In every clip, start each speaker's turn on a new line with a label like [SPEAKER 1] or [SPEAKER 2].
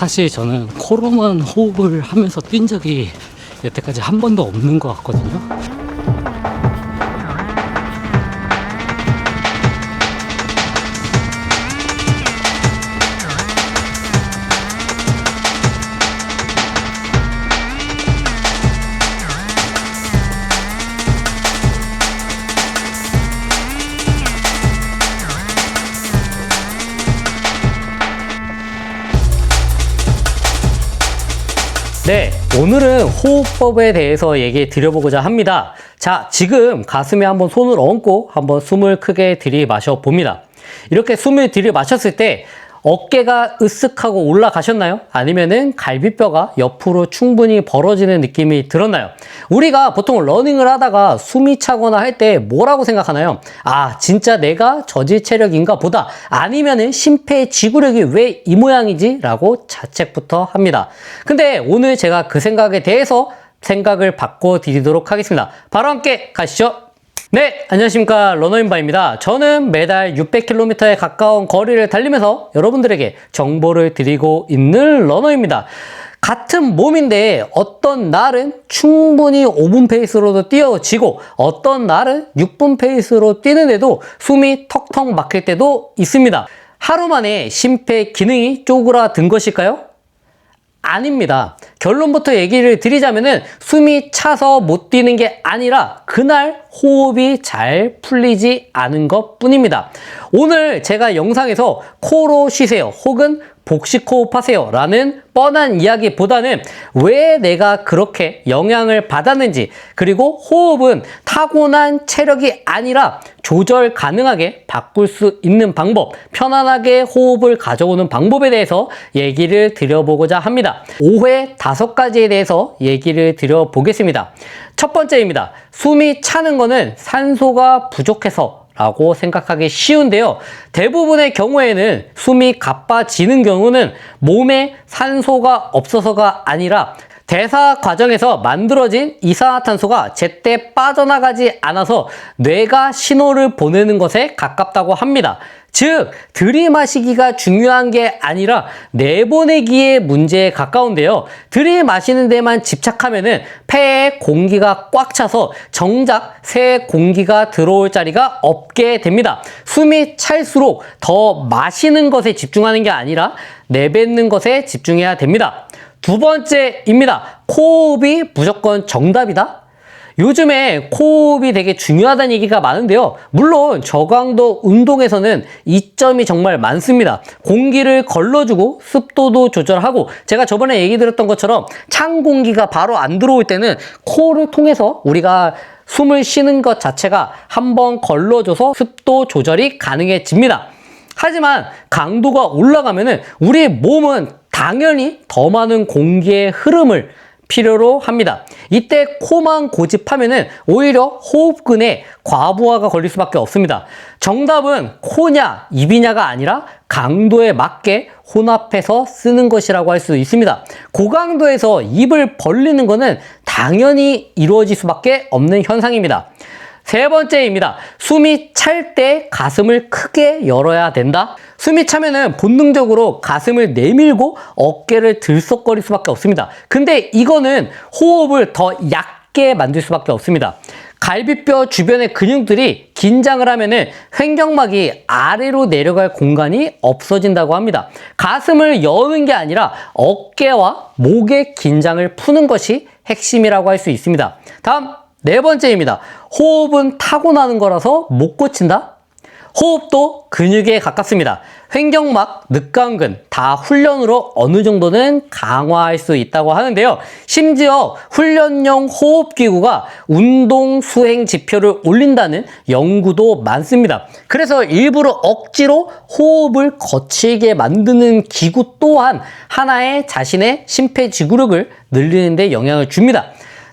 [SPEAKER 1] 사실 저는 코로만 호흡을 하면서 뛴 적이 여태까지 한 번도 없는 것 같거든요.
[SPEAKER 2] 네, 오늘은 호흡법에 대해서 얘기 드려보고자 합니다. 자, 지금 가슴에 한번 손을 얹고 한번 숨을 크게 들이마셔 봅니다. 이렇게 숨을 들이마셨을 때 어깨가 으쓱하고 올라가셨나요? 아니면은 갈비뼈가 옆으로 충분히 벌어지는 느낌이 들었나요? 우리가 보통 러닝을 하다가 숨이 차거나 할 때 뭐라고 생각하나요? 아, 진짜 내가 저질 체력인가 보다. 아니면은 심폐지구력이 왜 이 모양이지? 라고 자책부터 합니다. 근데 오늘 제가 그 생각에 대해서 생각을 바꿔드리도록 하겠습니다. 바로 함께 가시죠. 네, 안녕하십니까. 러너인바입니다. 저는 매달 600km에 가까운 거리를 달리면서 여러분들에게 정보를 드리고 있는 러너입니다. 같은 몸인데 어떤 날은 충분히 5분 페이스로도 뛰어지고 어떤 날은 6분 페이스로 뛰는데도 숨이 턱턱 막힐 때도 있습니다. 하루 만에 심폐 기능이 쪼그라든 것일까요? 아닙니다. 결론부터 얘기를 드리자면은 숨이 차서 못 뛰는 게 아니라 그날 호흡이 잘 풀리지 않은 것 뿐입니다. 오늘 제가 영상에서 코로 쉬세요 혹은 복식 호흡하세요 라는 뻔한 이야기보다는 왜 내가 그렇게 영향을 받았는지, 그리고 호흡은 타고난 체력이 아니라 조절 가능하게 바꿀 수 있는 방법, 편안하게 호흡을 가져오는 방법에 대해서 얘기를 드려보고자 합니다. 오해 5가지에 대해서 얘기를 드려보겠습니다. 첫 번째입니다. 숨이 차는 거는 산소가 부족해서 라고 생각하기 쉬운데요. 대부분의 경우에는 숨이 가빠지는 경우는 몸에 산소가 없어서가 아니라 대사 과정에서 만들어진 이산화탄소가 제때 빠져나가지 않아서 뇌가 신호를 보내는 것에 가깝다고 합니다. 즉, 들이마시기가 중요한 게 아니라 내보내기의 문제에 가까운데요. 들이마시는 데만 집착하면은 폐에 공기가 꽉 차서 정작 새 공기가 들어올 자리가 없게 됩니다. 숨이 찰수록 더 마시는 것에 집중하는 게 아니라 내뱉는 것에 집중해야 됩니다. 두 번째입니다. 코호흡이 무조건 정답이다? 요즘에 코호흡이 되게 중요하다는 얘기가 많은데요. 물론 저강도 운동에서는 이점이 정말 많습니다. 공기를 걸러주고 습도도 조절하고, 제가 저번에 얘기 드렸던 것처럼 찬 공기가 바로 안 들어올 때는 코를 통해서 우리가 숨을 쉬는 것 자체가 한번 걸러줘서 습도 조절이 가능해집니다. 하지만 강도가 올라가면은 우리 몸은 당연히 더 많은 공기의 흐름을 필요로 합니다. 이때 코만 고집하면은 오히려 호흡근에 과부하가 걸릴 수밖에 없습니다. 정답은 코냐 입이냐가 아니라 강도에 맞게 혼합해서 쓰는 것이라고 할 수 있습니다. 고강도에서 입을 벌리는 것은 당연히 이루어질 수밖에 없는 현상입니다. 세 번째입니다. 숨이 찰 때 가슴을 크게 열어야 된다? 숨이 차면은 본능적으로 가슴을 내밀고 어깨를 들썩거릴 수밖에 없습니다. 근데 이거는 호흡을 더 얕게 만들 수밖에 없습니다. 갈비뼈 주변의 근육들이 긴장을 하면은 횡격막이 아래로 내려갈 공간이 없어진다고 합니다. 가슴을 여는 게 아니라 어깨와 목의 긴장을 푸는 것이 핵심이라고 할 수 있습니다. 다음, 네 번째입니다. 호흡은 타고나는 거라서 못 고친다? 호흡도 근육에 가깝습니다. 횡격막, 늑강근 다 훈련으로 어느 정도는 강화할 수 있다고 하는데요. 심지어 훈련용 호흡기구가 운동 수행 지표를 올린다는 연구도 많습니다. 그래서 일부러 억지로 호흡을 거칠게 만드는 기구 또한 하나의 자신의 심폐지구력을 늘리는 데 영향을 줍니다.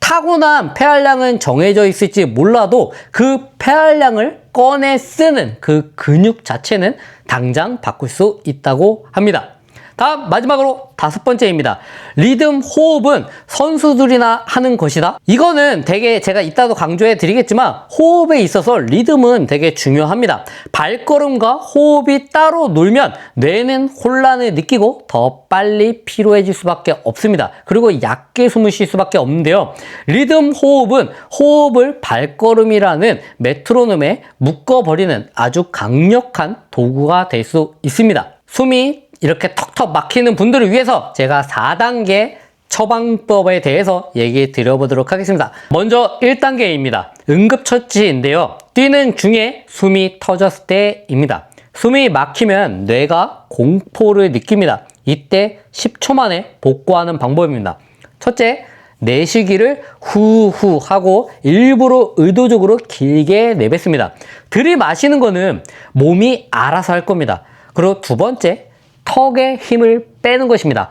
[SPEAKER 2] 타고난 폐활량은 정해져 있을지 몰라도 그 폐활량을 꺼내 쓰는 그 근육 자체는 당장 바꿀 수 있다고 합니다. 다음 마지막으로 5번째입니다. 리듬 호흡은 선수들이나 하는 것이다. 이거는 되게 제가 이따도 강조해 드리겠지만 호흡에 있어서 리듬은 되게 중요합니다. 발걸음과 호흡이 따로 놀면 뇌는 혼란을 느끼고 더 빨리 피로해질 수밖에 없습니다. 그리고 얕게 숨을 쉴 수밖에 없는데요. 리듬 호흡은 호흡을 발걸음이라는 메트로놈에 묶어버리는 아주 강력한 도구가 될 수 있습니다. 숨이 이렇게 턱턱 막히는 분들을 위해서 제가 4단계 처방법에 대해서 얘기 드려보도록 하겠습니다. 먼저 1단계입니다. 응급처치인데요. 뛰는 중에 숨이 터졌을 때입니다. 숨이 막히면 뇌가 공포를 느낍니다. 이때 10초 만에 복구하는 방법입니다. 첫째, 내쉬기를 후후 하고 일부러 의도적으로 길게 내뱉습니다. 들이마시는 거는 몸이 알아서 할 겁니다. 그리고 두 번째, 턱에 힘을 빼는 것입니다.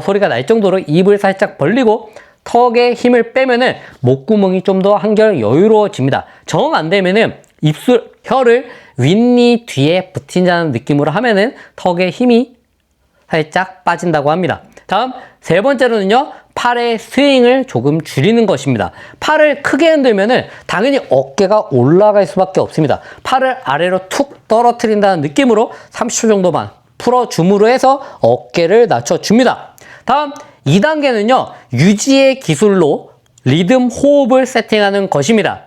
[SPEAKER 2] 소리가 날 정도로 입을 살짝 벌리고 턱에 힘을 빼면은 목구멍이 좀 더 한결 여유로워집니다. 정 안 되면은 입술, 혀를 윗니 뒤에 붙인다는 느낌으로 하면은 턱에 힘이 살짝 빠진다고 합니다. 다음 세 번째로는요, 팔의 스윙을 조금 줄이는 것입니다. 팔을 크게 흔들면은 당연히 어깨가 올라갈 수밖에 없습니다. 팔을 아래로 툭 떨어뜨린다는 느낌으로 30초 정도만 풀어줌으로 해서 어깨를 낮춰줍니다. 다음 2단계는요, 유지의 기술로 리듬 호흡을 세팅하는 것입니다.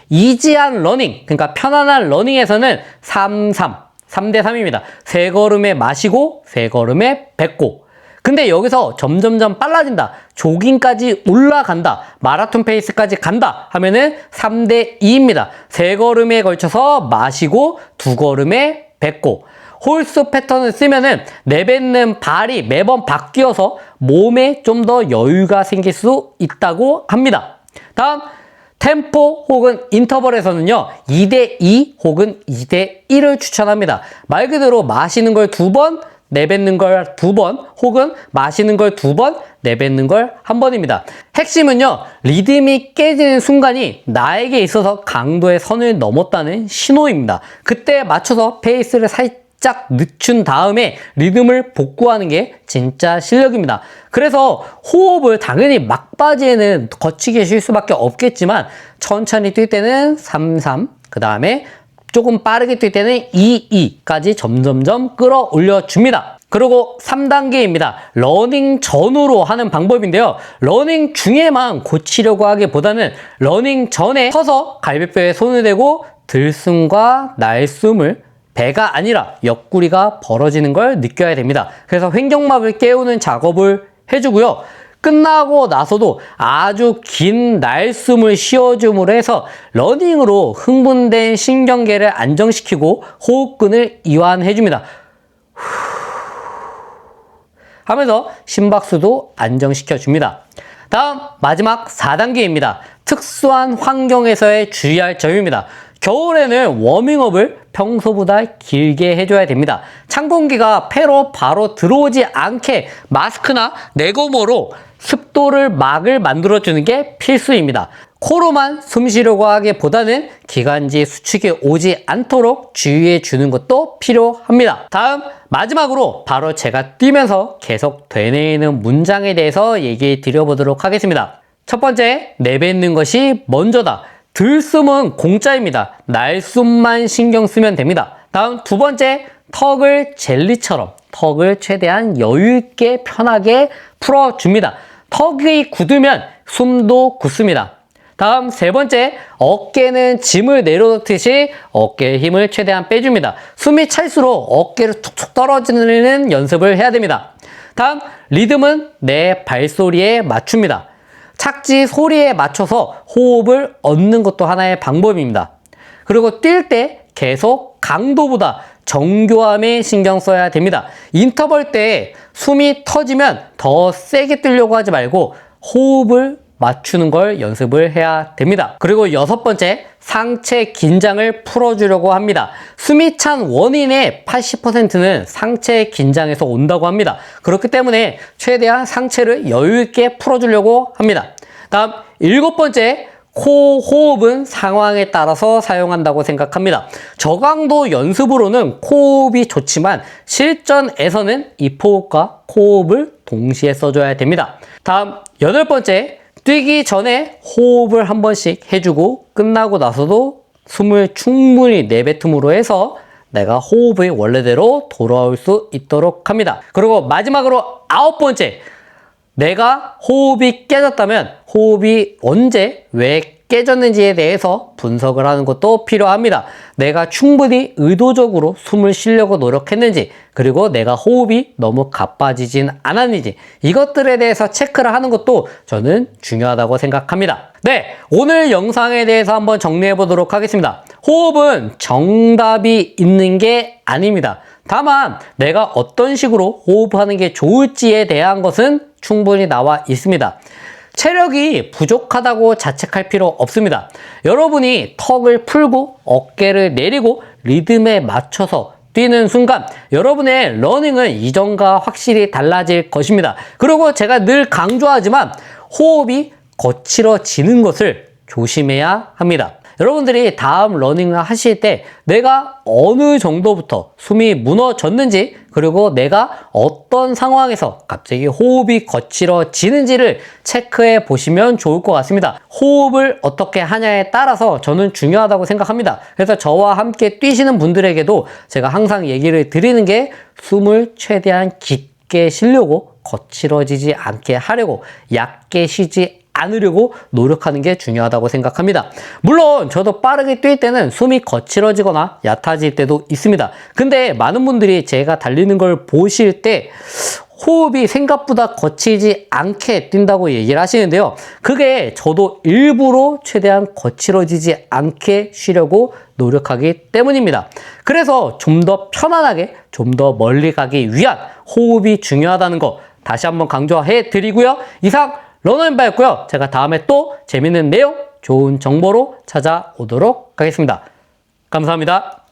[SPEAKER 2] 이지한 러닝, 그러니까 편안한 러닝에서는 3대 3입니다. 세 걸음에 마시고 세 걸음에 뱉고. 근데 여기서 점점점 빨라진다, 조깅까지 올라간다, 마라톤 페이스까지 간다 하면은 3대 2입니다. 세 걸음에 걸쳐서 마시고 두 걸음에 뱉고. 홀수 패턴을 쓰면은 내뱉는 발이 매번 바뀌어서 몸에 좀 더 여유가 생길 수 있다고 합니다. 다음 템포 혹은 인터벌에서는요, 2대2 혹은 2대1을 추천합니다. 말 그대로 마시는 걸 2번, 내뱉는 걸 2번, 혹은 마시는 걸 2번, 내뱉는 걸 1번입니다. 핵심은요, 리듬이 깨지는 순간이 나에게 있어서 강도의 선을 넘었다는 신호입니다. 그때 맞춰서 페이스를 살짝 늦춘 다음에 리듬을 복구하는 게 진짜 실력입니다. 그래서 호흡을 당연히 막바지에는 거치게 쉴 수밖에 없겠지만 천천히 뛸 때는 3, 그 다음에 조금 빠르게 뛸 때는 2까지 점점점 끌어올려 줍니다. 그리고 3단계입니다. 러닝 전후로 하는 방법인데요. 러닝 중에만 고치려고 하기보다는 러닝 전에 서서 갈비뼈에 손을 대고 들숨과 날숨을 배가 아니라 옆구리가 벌어지는 걸 느껴야 됩니다. 그래서 횡격막을 깨우는 작업을 해주고요. 끝나고 나서도 아주 긴 날숨을 쉬어줌으로 해서 러닝으로 흥분된 신경계를 안정시키고 호흡근을 이완해줍니다. 하면서 심박수도 안정시켜줍니다. 다음 마지막 4단계입니다. 특수한 환경에서의 주의할 점입니다. 겨울에는 워밍업을 평소보다 길게 해줘야 됩니다. 찬 공기가 폐로 바로 들어오지 않게 마스크나 내고모로 습도를 막을 만들어주는 게 필수입니다. 코로만 숨 쉬려고 하기보다는 기관지 수축이 오지 않도록 주의해 주는 것도 필요합니다. 다음 마지막으로 바로 제가 뛰면서 계속 되뇌이는 문장에 대해서 얘기해 드려보도록 하겠습니다. 첫 번째, 내뱉는 것이 먼저다. 들숨은 공짜입니다. 날숨만 신경 쓰면 됩니다. 다음 두 번째, 턱을 젤리처럼 턱을 최대한 여유있게 편하게 풀어줍니다. 턱이 굳으면 숨도 굳습니다. 다음 세 번째, 어깨는 짐을 내려놓듯이 어깨의 힘을 최대한 빼줍니다. 숨이 찰수록 어깨를 툭툭 떨어지는 연습을 해야 됩니다. 다음, 리듬은 내 발소리에 맞춥니다. 착지 소리에 맞춰서 호흡을 얻는 것도 하나의 방법입니다. 그리고 뛸 때 계속 강도보다 정교함에 신경 써야 됩니다. 인터벌 때 숨이 터지면 더 세게 뛰려고 하지 말고 호흡을 맞추는 걸 연습을 해야 됩니다. 그리고 6번째, 상체 긴장을 풀어주려고 합니다. 숨이 찬 원인의 80%는 상체 긴장에서 온다고 합니다. 그렇기 때문에 최대한 상체를 여유있게 풀어주려고 합니다. 다음 7번째, 코 호흡은 상황에 따라서 사용한다고 생각합니다. 저강도 연습으로는 코호흡이 좋지만 실전에서는 입호흡과 코호흡을 동시에 써줘야 됩니다. 다음 8번째, 뛰기 전에 호흡을 한 번씩 해주고 끝나고 나서도 숨을 충분히 내뱉음으로 해서 내가 호흡의 원래대로 돌아올 수 있도록 합니다. 그리고 마지막으로 9번째, 내가 호흡이 깨졌다면 호흡이 언제 왜 깨졌는지에 대해서 분석을 하는 것도 필요합니다. 내가 충분히 의도적으로 숨을 쉬려고 노력했는지, 그리고 내가 호흡이 너무 가빠지진 않았는지, 이것들에 대해서 체크를 하는 것도 저는 중요하다고 생각합니다. 네, 오늘 영상에 대해서 한번 정리해 보도록 하겠습니다. 호흡은 정답이 있는 게 아닙니다. 다만 내가 어떤 식으로 호흡하는 게 좋을지에 대한 것은 충분히 나와 있습니다. 체력이 부족하다고 자책할 필요 없습니다. 여러분이 턱을 풀고 어깨를 내리고 리듬에 맞춰서 뛰는 순간 여러분의 러닝은 이전과 확실히 달라질 것입니다. 그리고 제가 늘 강조하지만 호흡이 거칠어지는 것을 조심해야 합니다. 여러분들이 다음 러닝을 하실 때 내가 어느 정도부터 숨이 무너졌는지, 그리고 내가 어떤 상황에서 갑자기 호흡이 거칠어지는지를 체크해 보시면 좋을 것 같습니다. 호흡을 어떻게 하냐에 따라서 저는 중요하다고 생각합니다. 그래서 저와 함께 뛰시는 분들에게도 제가 항상 얘기를 드리는 게 숨을 최대한 깊게 쉬려고, 거칠어지지 않게 하려고, 얕게 쉬지 않으려고 노력하는 게 중요하다고 생각합니다. 물론 저도 빠르게 뛸 때는 숨이 거칠어지거나 얕아질 때도 있습니다. 근데 많은 분들이 제가 달리는 걸 보실 때 호흡이 생각보다 거치지 않게 뛴다고 얘기를 하시는데요. 그게 저도 일부러 최대한 거칠어지지 않게 쉬려고 노력하기 때문입니다. 그래서 좀 더 편안하게, 좀 더 멀리 가기 위한 호흡이 중요하다는 거 다시 한번 강조해 드리고요. 이상 러너앤바였고요. 제가 다음에 또 재밌는 내용, 좋은 정보로 찾아오도록 하겠습니다. 감사합니다.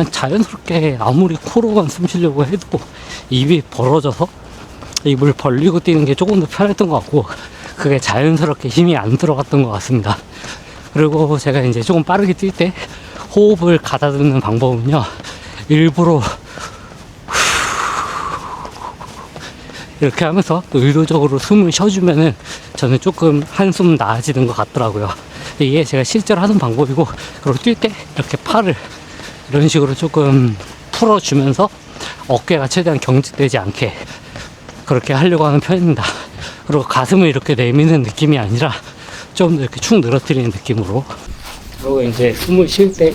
[SPEAKER 1] 자연스럽게 아무리 코로만 숨 쉬려고 해도 입이 벌어져서 입을 벌리고 뛰는 게 조금 더 편했던 것 같고, 그게 자연스럽게 힘이 안 들어갔던 것 같습니다. 그리고 제가 이제 조금 빠르게 뛸 때 호흡을 가다듬는 방법은요, 일부러 이렇게 하면서 또 의도적으로 숨을 쉬어주면은 저는 조금 한숨 나아지는 것 같더라고요. 이게 제가 실제로 하는 방법이고, 그리고 뛸 때 이렇게 팔을 이런 식으로 조금 풀어주면서 어깨가 최대한 경직되지 않게 그렇게 하려고 하는 편입니다. 그리고 가슴을 이렇게 내미는 느낌이 아니라 좀 더 이렇게 축 늘어뜨리는 느낌으로. 그리고 이제 숨을 쉴 때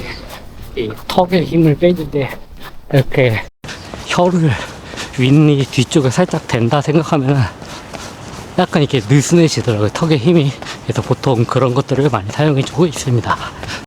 [SPEAKER 1] 이 턱에 힘을 빼줄 때 이렇게 혀를 윗니 뒤쪽에 살짝 댄다 생각하면 약간 이렇게 느슨해지더라고요, 턱에 힘이. 그래서 보통 그런 것들을 많이 사용해 주고 있습니다.